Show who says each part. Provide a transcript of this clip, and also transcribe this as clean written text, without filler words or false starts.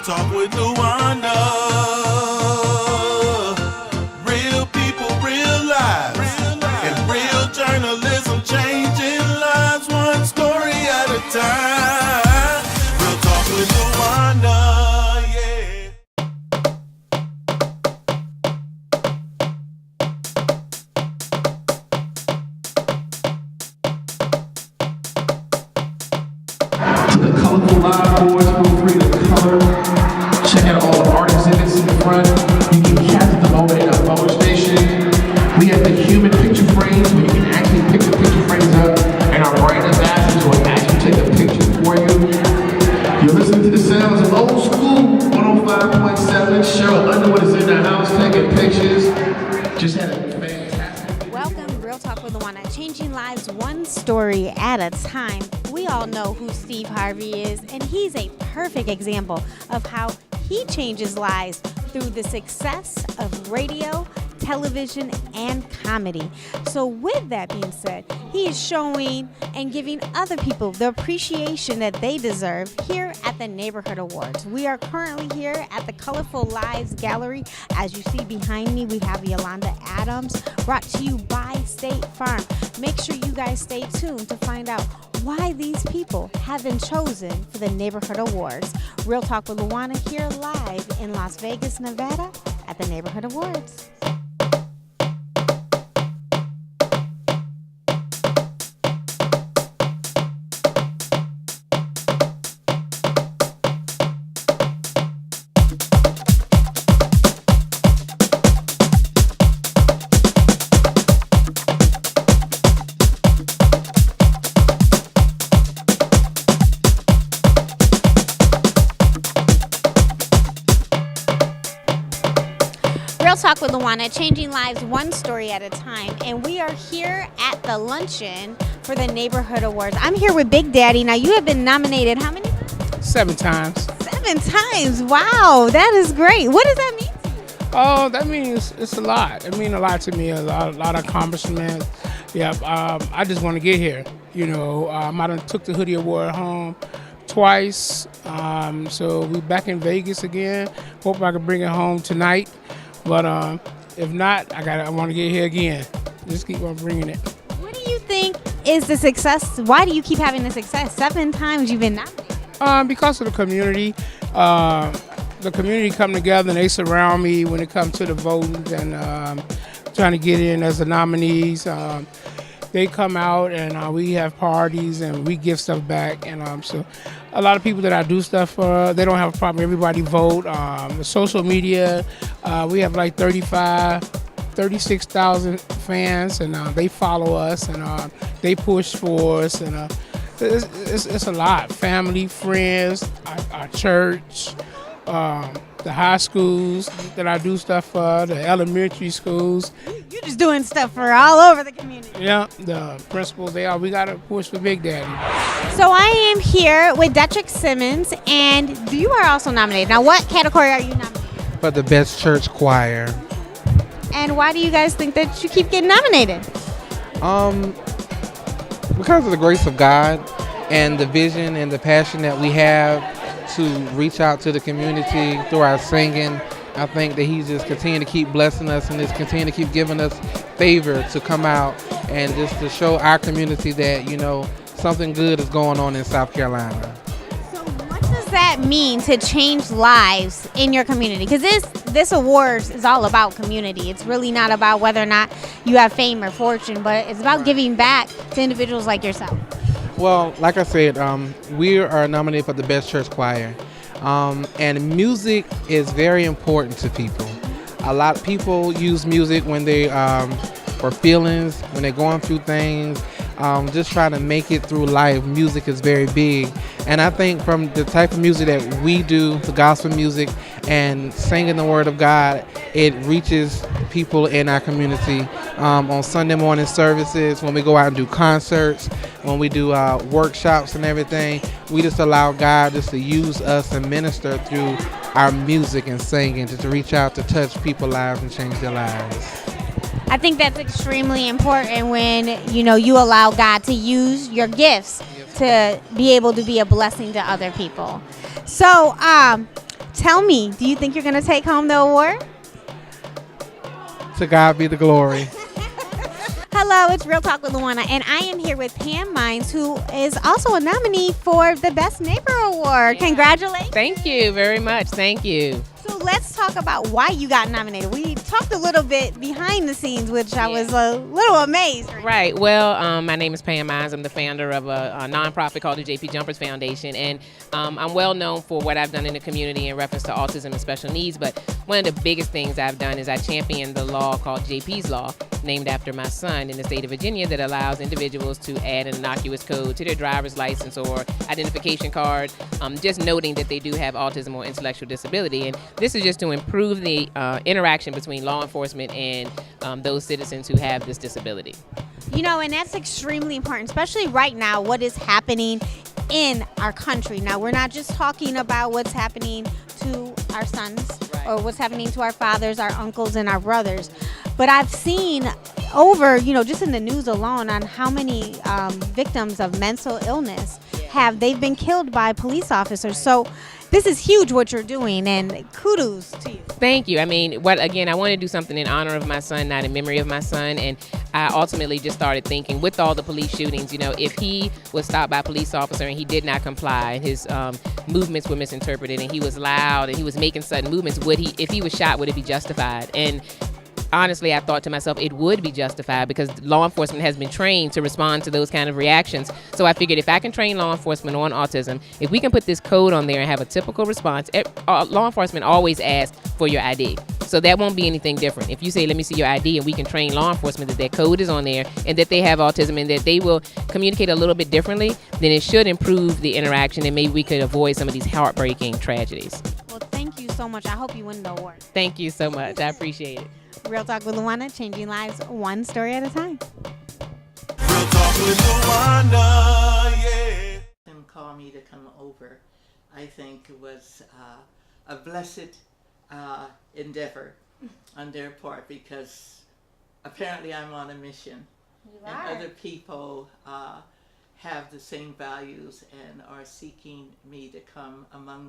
Speaker 1: Talk with Luana. Real people, real lives. And real journalism changing lives one story at a time. Real Talk with Luana, yeah.
Speaker 2: The colorful live boards, feel free to color. Check out all the art exhibits in the front. You can capture the moment in our photo station. We have the human picture frames where you can actually pick the picture frames up, and our brand ambassadors will actually take a picture for you. You're listening to the sounds of Old School 105.7. Cheryl Underwood is in the house taking pictures. Just had a fantastic.
Speaker 3: Welcome, Real Talk with Luana, changing lives one story at a time. We all know who Steve Harvey is, and he's a perfect example of how he changes lives through the success of radio, television, and comedy. So with that being said, he is showing and giving other people the appreciation that they deserve here at the Neighborhood Awards. We are currently here at the Colorful Lives Gallery. As you see behind me, we have Yolanda Adams, brought to you by State Farm. Make sure you guys stay tuned to find out why these people have been chosen for the Neighborhood Awards. Real Talk with Luana here live in Las Vegas, Nevada at the Neighborhood Awards. Real Talk with Luana, changing lives one story at a time. And we are here at the luncheon for the Neighborhood Awards. I'm here with Big Daddy. Now, you have been nominated how many?
Speaker 4: 7 times.
Speaker 3: 7 times. Wow, that is great. What does that mean to you?
Speaker 4: Oh, that means it's a lot. It means a lot to me. A lot of accomplishments. Yeah, I just want to get here. You know, I done took the Hoodie Award home twice. So we back in Vegas again. Hope I can bring it home tonight. But if not, I want to get here again. Just keep on bringing it.
Speaker 3: What do you think is the success? Why do you keep having the success? 7 times you've been nominated.
Speaker 4: Because of the community. The community come together and they surround me when it comes to the voting and trying to get in as the nominees. They come out and we have parties and we give stuff back. And so a lot of people that I do stuff for, they don't have a problem. Everybody vote. The social media, we have like 36,000 fans, and they follow us and they push for us. And it's a lot. Family, friends, our church, the high schools that I do stuff for, the elementary schools.
Speaker 3: You're just doing stuff for all over the community.
Speaker 4: Yeah, the principals, we got to push for Big Daddy.
Speaker 3: So I am here with Detrick Simmons, and you are also nominated. Now, what category are you nominated?
Speaker 5: For the best church choir.
Speaker 3: And why do you guys think that you keep getting nominated?
Speaker 5: Because of the grace of God and the vision and the passion that we have to reach out to the community through our singing. I think that he's just continuing to keep blessing us and just continuing to keep giving us favor to come out and just to show our community that, you know, something good is going on in South Carolina.
Speaker 3: So what does that mean to change lives in your community? Because this awards is all about community. It's really not about whether or not you have fame or fortune, but it's about giving back to individuals like yourself.
Speaker 5: Well, like I said, we are nominated for the best church choir. And music is very important to people. A lot of people use music when they for feelings, when they're going through things, just trying to make it through life. Music is very big. And I think from the type of music that we do, the gospel music and singing the word of God, it reaches people in our community on Sunday morning services, when we go out and do concerts, when we do workshops and everything. We just allow God just to use us and minister through our music and singing, just to reach out to touch people's lives and change their lives.
Speaker 3: I think that's extremely important when, you know, you allow God to use your gifts to be able to be a blessing to other people. So, Tell me, do you think you're going to take home the award?
Speaker 5: To God be the glory.
Speaker 3: Hello, it's Real Talk with Luana, and I am here with Pam Mines, who is also a nominee for the Best Neighbor Award.
Speaker 6: Yeah.
Speaker 3: Congratulations.
Speaker 6: Thank you very much. Thank you.
Speaker 3: So let's talk about why you got nominated. We talked a little bit behind the scenes, which I was a little amazed.
Speaker 6: Right. Well, my name is Pam Mines. I'm the founder of a nonprofit called the JP Jumpers Foundation, and I'm well known for what I've done in the community in reference to autism and special needs. But one of the biggest things I've done is I championed the law called JP's Law, named after my son in the state of Virginia, that allows individuals to add an innocuous code to their driver's license or identification card, just noting that they do have autism or intellectual disability. And this is just to improve the interaction between law enforcement and those citizens who have this disability.
Speaker 3: You know, and that's extremely important, especially right now, what is happening in our country. Now, we're not just talking about what's happening to our sons or what's happening to our fathers, our uncles, and our brothers. But I've seen over, just in the news alone, on how many victims of mental illness they've been killed by police officers. So this is huge what you're doing, and kudos to you.
Speaker 6: Thank you. I mean, I want to do something in honor of my son, not in memory of my son. And I ultimately just started thinking, with all the police shootings, if he was stopped by a police officer and he did not comply, and his movements were misinterpreted, and he was loud and he was making sudden movements, if he was shot, would it be justified? And honestly, I thought to myself, it would be justified, because law enforcement has been trained to respond to those kind of reactions. So I figured, if I can train law enforcement on autism, if we can put this code on there and have a typical response, law enforcement always asks for your ID. So that won't be anything different. If you say, let me see your ID, and we can train law enforcement that their code is on there and that they have autism and that they will communicate a little bit differently, then it should improve the interaction, and maybe we could avoid some of these heartbreaking tragedies.
Speaker 3: Well, thank you so much. I hope you win the award.
Speaker 6: Thank you so much. I appreciate it.
Speaker 3: Real Talk with Luana, changing lives one story at a time.
Speaker 1: Real talk with Luana, yeah.
Speaker 7: Them call me to come over, I think it was a blessed endeavor on their part, because apparently I'm on a mission. And other people have the same values and are seeking me to come among